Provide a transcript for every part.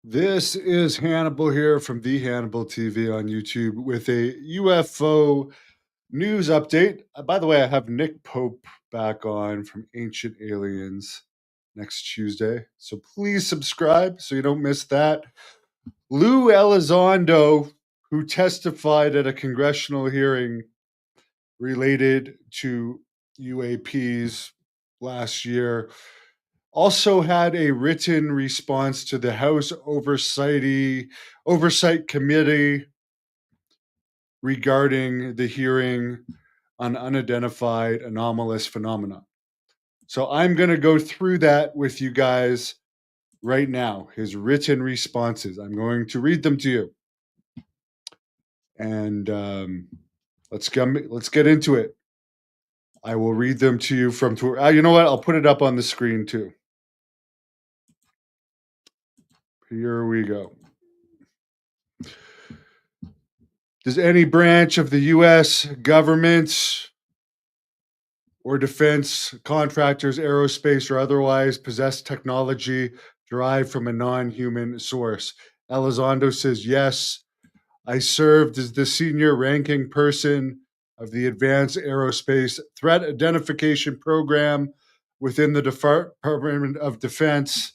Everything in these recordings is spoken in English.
This is Hannibal here from the Hannibal TV on YouTube with a UFO news update. By the way, I have Nick Pope back on from Ancient Aliens next Tuesday. So please subscribe so you don't miss that. Lou Elizondo, who testified at a congressional hearing related to UAPs last year, also had a written response to the House Oversight Committee regarding the hearing on unidentified anomalous phenomena. So I'm going to go through that with you guys right now, his written responses. I'm going to read them to you. And let's get into it. I will read them to you from Twitter. You know what? I'll put it up on the screen too. Here we go. Does any branch of the U.S. government or defense contractors, aerospace or otherwise, possess technology derived from a non-human source? Elizondo says, yes. I served as the senior ranking person of the Advanced Aerospace Threat Identification Program within the Department of Defense.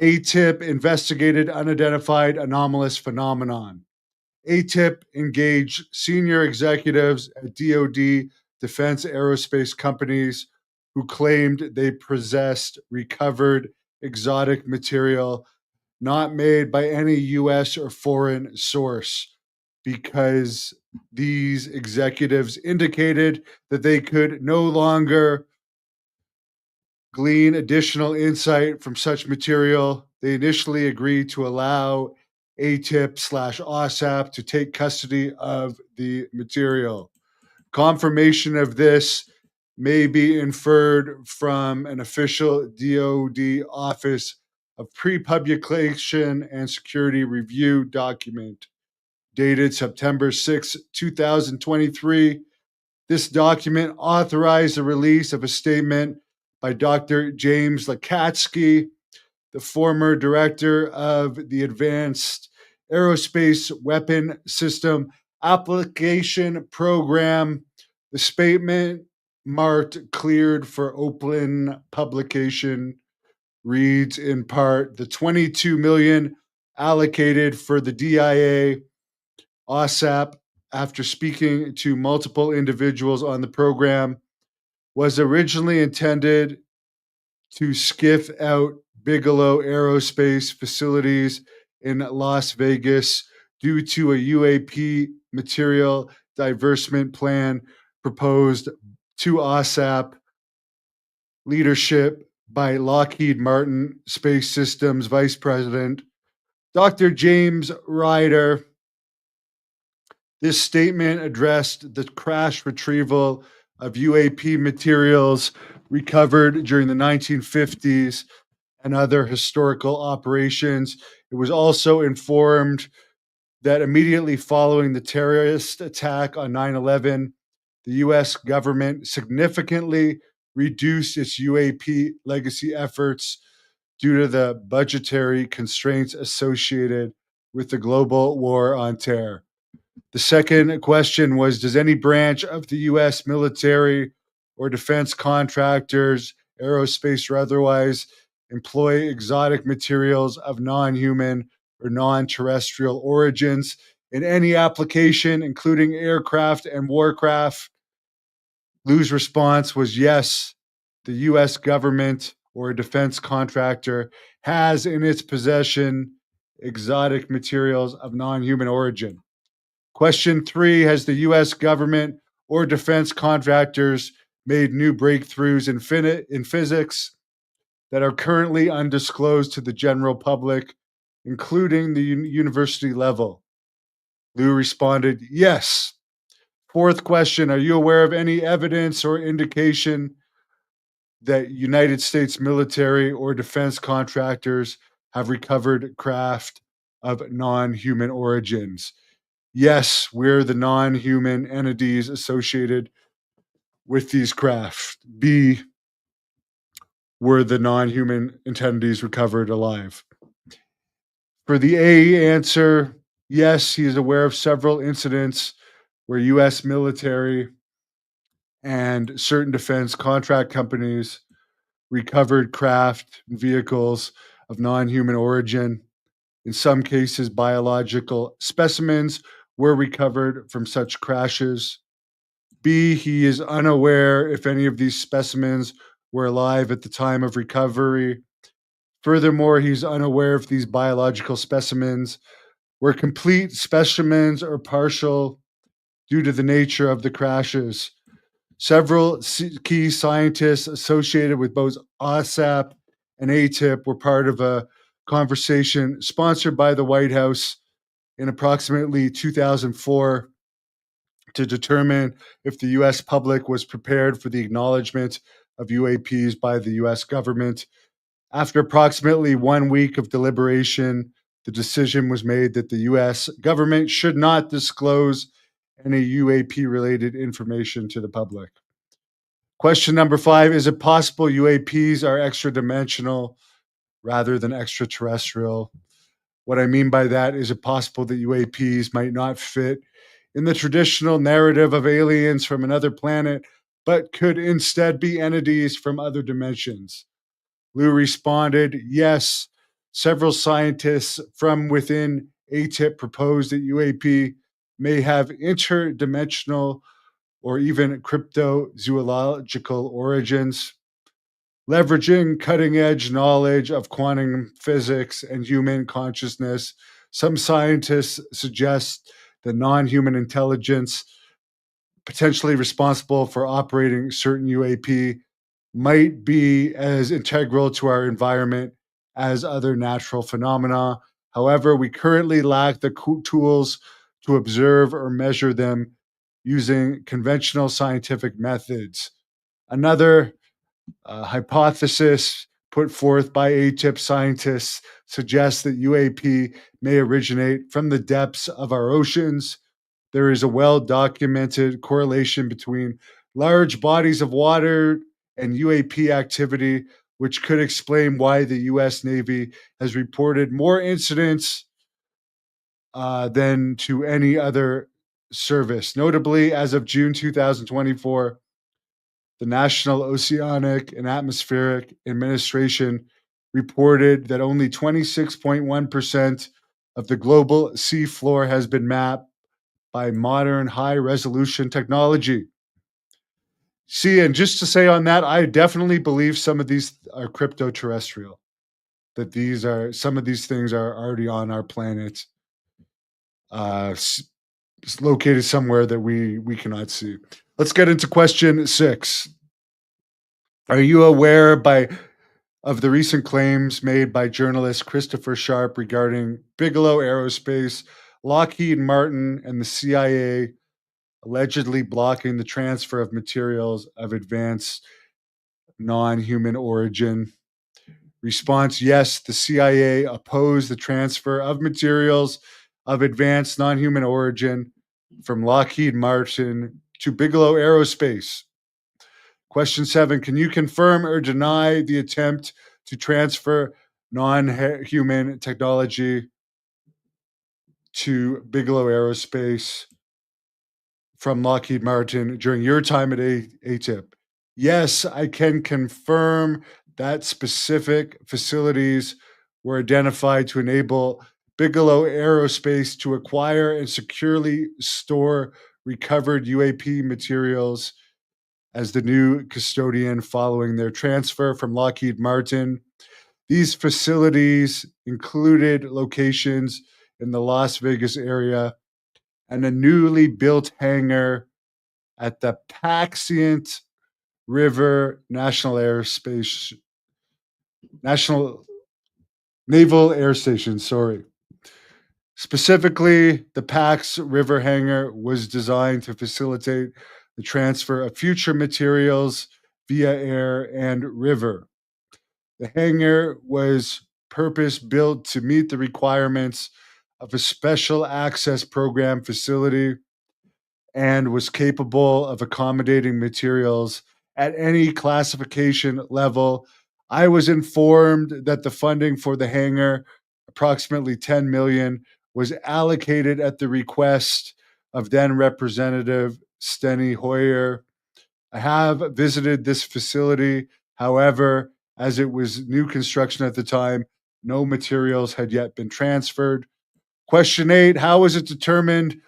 ATIP investigated unidentified anomalous phenomenon. ATIP engaged senior executives at DoD defense aerospace companies who claimed they possessed recovered exotic material not made by any U.S. or foreign source, because these executives indicated that they could no longer glean additional insight from such material. They initially agreed to allow ATIP/OSAP to take custody of the material. Confirmation of this may be inferred from an official DoD Office of Pre-Publication and Security Review document dated September 6, 2023. This document authorized the release of a statement by Dr. James Lakatsky, the former director of the Advanced Aerospace Weapon System Application Program. The statement, marked cleared for open publication, reads in part, the 22 million allocated for the DIA OSAP after speaking to multiple individuals on the program was originally intended to skiff out Bigelow Aerospace facilities in Las Vegas due to a UAP material divestment plan proposed to OSAP leadership by Lockheed Martin Space Systems Vice President Dr. James Ryder. This statement addressed the crash retrieval of UAP materials recovered during the 1950s and other historical operations. It was also informed that immediately following the terrorist attack on 9/11, the US government significantly reduced its UAP legacy efforts due to the budgetary constraints associated with the global war on terror. The second question was, does any branch of the US military or defense contractors, aerospace or otherwise, employ exotic materials of non-human or non-terrestrial origins in any application, including aircraft and warcraft? Lou's response was yes. The US government or a defense contractor has in its possession exotic materials of non-human origin. Question 3, has the US government or defense contractors made new breakthroughs in physics that are currently undisclosed to the general public, including the university level? Lou responded, yes. Fourth question, are you aware of any evidence or indication that United States military or defense contractors have recovered craft of non-human origins? Yes, we're the non-human entities associated with these craft. B, were the non-human entities recovered alive? For the A answer, yes, he is aware of several incidents where US military and certain defense contract companies recovered craft and vehicles of non human origin. In some cases, biological specimens were recovered from such crashes. B, he is unaware if any of these specimens were alive at the time of recovery. Furthermore, he's unaware if these biological specimens were complete specimens or partial due to the nature of the crashes. Several key scientists associated with both OSAP and ATIP were part of a conversation sponsored by the White House in approximately 2004 to determine if the US public was prepared for the acknowledgement of UAPs by the US government. After approximately 1 week of deliberation, the decision was made that the US government should not disclose any UAP related information to the public. Question number 5: is it possible UAPs are extra dimensional rather than extraterrestrial? What I mean by that is it possible that UAPs might not fit in the traditional narrative of aliens from another planet, but could instead be entities from other dimensions? Lou responded, yes. Several scientists from within ATIP proposed that UAP may have interdimensional or even cryptozoological origins, leveraging cutting edge knowledge of quantum physics and human consciousness. Some scientists suggest that non human intelligence, potentially responsible for operating certain UAP, might be as integral to our environment as other natural phenomena. However, we currently lack the tools to observe or measure them using conventional scientific methods. Another hypothesis put forth by ATIP scientists suggests that UAP may originate from the depths of our oceans. There is a well documented correlation between large bodies of water and UAP activity, which could explain why the US Navy has reported more incidents than to any other service. Notably, as of June 2024, the National Oceanic and Atmospheric Administration reported that only 26.1% of the global seafloor has been mapped by modern high resolution technology. See, and just to say on that, I definitely believe some of these are crypto terrestrial, that these are some of these things are already on our planet, uh, located somewhere that we cannot see. Let's get into question 6. Are you aware of the recent claims made by journalist Christopher Sharp regarding Bigelow Aerospace, Lockheed Martin, and the CIA allegedly blocking the transfer of materials of advanced non-human origin? Response: yes, the CIA opposed the transfer of materials of advanced non-human origin from Lockheed Martin to Bigelow Aerospace. Question 7: can you confirm or deny the attempt to transfer non-human technology to Bigelow Aerospace from Lockheed Martin during your time at ATIP? Yes, I can confirm that specific facilities were identified to enable Bigelow Aerospace to acquire and securely store recovered UAP materials as the new custodian following their transfer from Lockheed Martin. These facilities included locations in the Las Vegas area and a newly built hangar at the Paxient River National Naval Air Station, sorry. Specifically, the Pax River hangar was designed to facilitate the transfer of future materials via air and river. The hangar was purpose built to meet the requirements of a special access program facility and was capable of accommodating materials at any classification level. I was informed that the funding for the hangar approximately 10 million, was allocated at the request of then Representative Steny Hoyer. I have visited this facility. However, as it was new construction at the time, no materials had yet been transferred. Question 8: how was it determined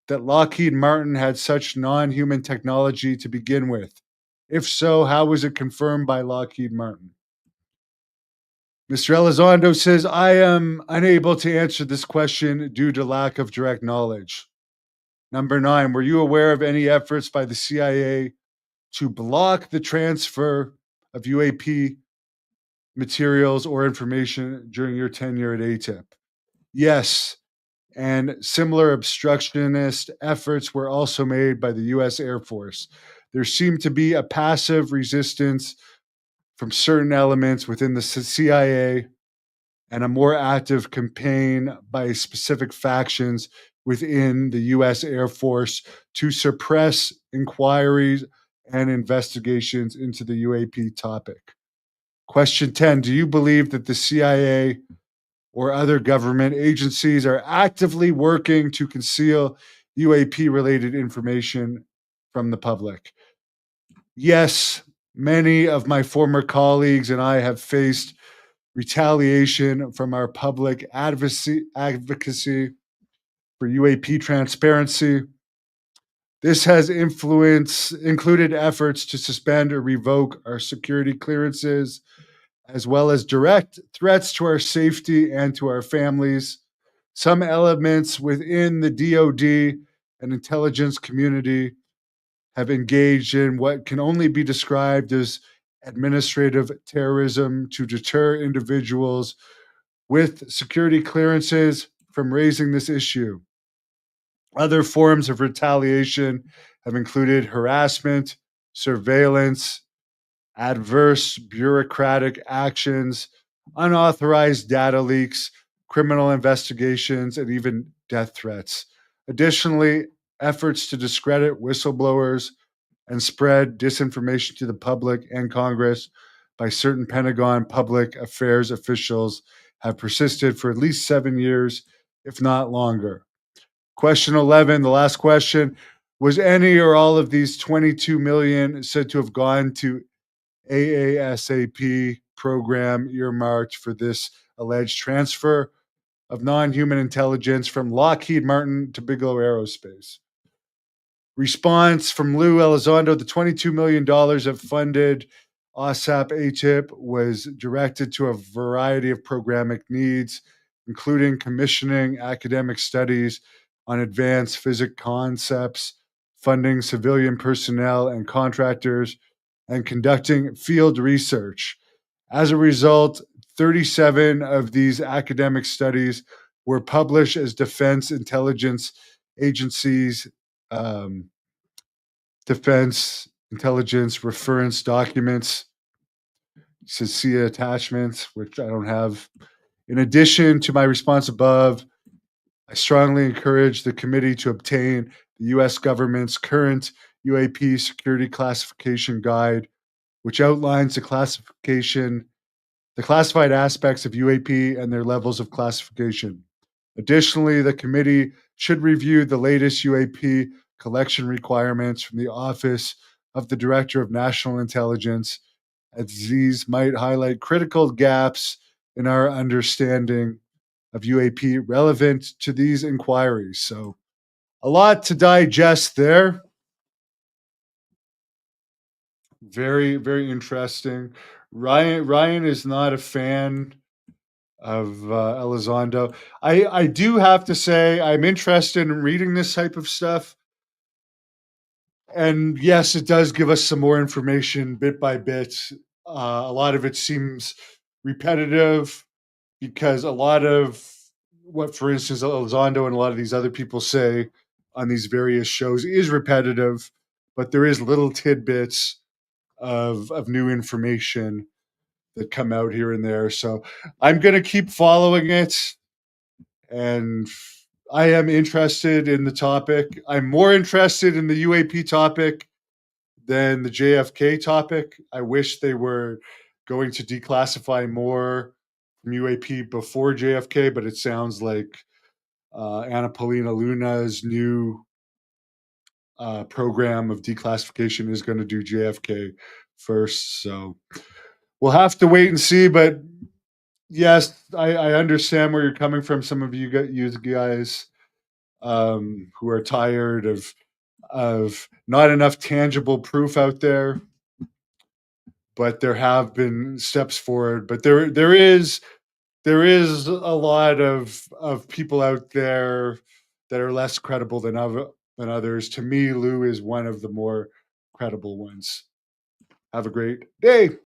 that Lockheed Martin had such non human technology to begin with? If so, how was it confirmed by Lockheed Martin? Mr. Elizondo says, I am unable to answer this question due to lack of direct knowledge. Number 9, were you aware of any efforts by the CIA to block the transfer of UAP materials or information during your tenure at ATIP? Yes, and similar obstructionist efforts were also made by the US Air Force. There seemed to be a passive resistance from certain elements within the CIA and a more active campaign by specific factions within the US Air Force to suppress inquiries and investigations into the UAP topic. Question 10: do you believe that the CIA or other government agencies are actively working to conceal UAP related information from the public? Yes, many of my former colleagues and I have faced retaliation from our public advocacy for UAP transparency. This has included efforts to suspend or revoke our security clearances, as well as direct threats to our safety and to our families. Some elements within the DoD and intelligence community have engaged in what can only be described as administrative terrorism to deter individuals with security clearances from raising this issue. Other forms of retaliation have included harassment, surveillance, adverse bureaucratic actions, unauthorized data leaks, criminal investigations, and even death threats. Additionally, efforts to discredit whistleblowers and spread disinformation to the public and Congress by certain Pentagon public affairs officials have persisted for at least 7 years, if not longer. Question 11, the last question: was any or all of these 22 million said to have gone to AASAP program earmarked for this alleged transfer of non human intelligence from Lockheed Martin to Bigelow Aerospace? Response from Lou Elizondo: the $22 million of funded OSAP ATIP was directed to a variety of programmatic needs, including commissioning academic studies on advanced physics concepts, funding civilian personnel and contractors, and conducting field research. As a result, 37 of these academic studies were published as Defense Intelligence Agency's Defense Intelligence reference documents. It says see attachments, which I don't have. In addition to my response above, I strongly encourage the committee to obtain the U.S. government's current UAP security classification guide, which outlines the classified aspects of UAP and their levels of classification. Additionally, the committee should review the latest UAP collection requirements from the Office of the Director of National Intelligence, as these might highlight critical gaps in our understanding of UAP relevant to these inquiries. So, a lot to digest there. Very, very interesting. Ryan is not a fan of Elizondo. I do have to say I'm interested in reading this type of stuff. And yes, it does give us some more information bit by bit. A lot of it seems repetitive because a lot of what, for instance, Elizondo and a lot of these other people say on these various shows is repetitive, but there is little tidbits of new information that come out here and there. So I'm going to keep following it, and I am interested in the topic. I'm more interested in the UAP topic than the JFK topic. I wish they were going to declassify more from UAP before JFK, but it sounds like Anna Paulina Luna's new program of declassification is going to do JFK first. So we'll have to wait and see. But yes, I understand where you're coming from. Some of you guys who are tired of not enough tangible proof out there, but there have been steps forward. But there is a lot of people out there that are less credible than others. To me, Lou is one of the more credible ones. Have a great day.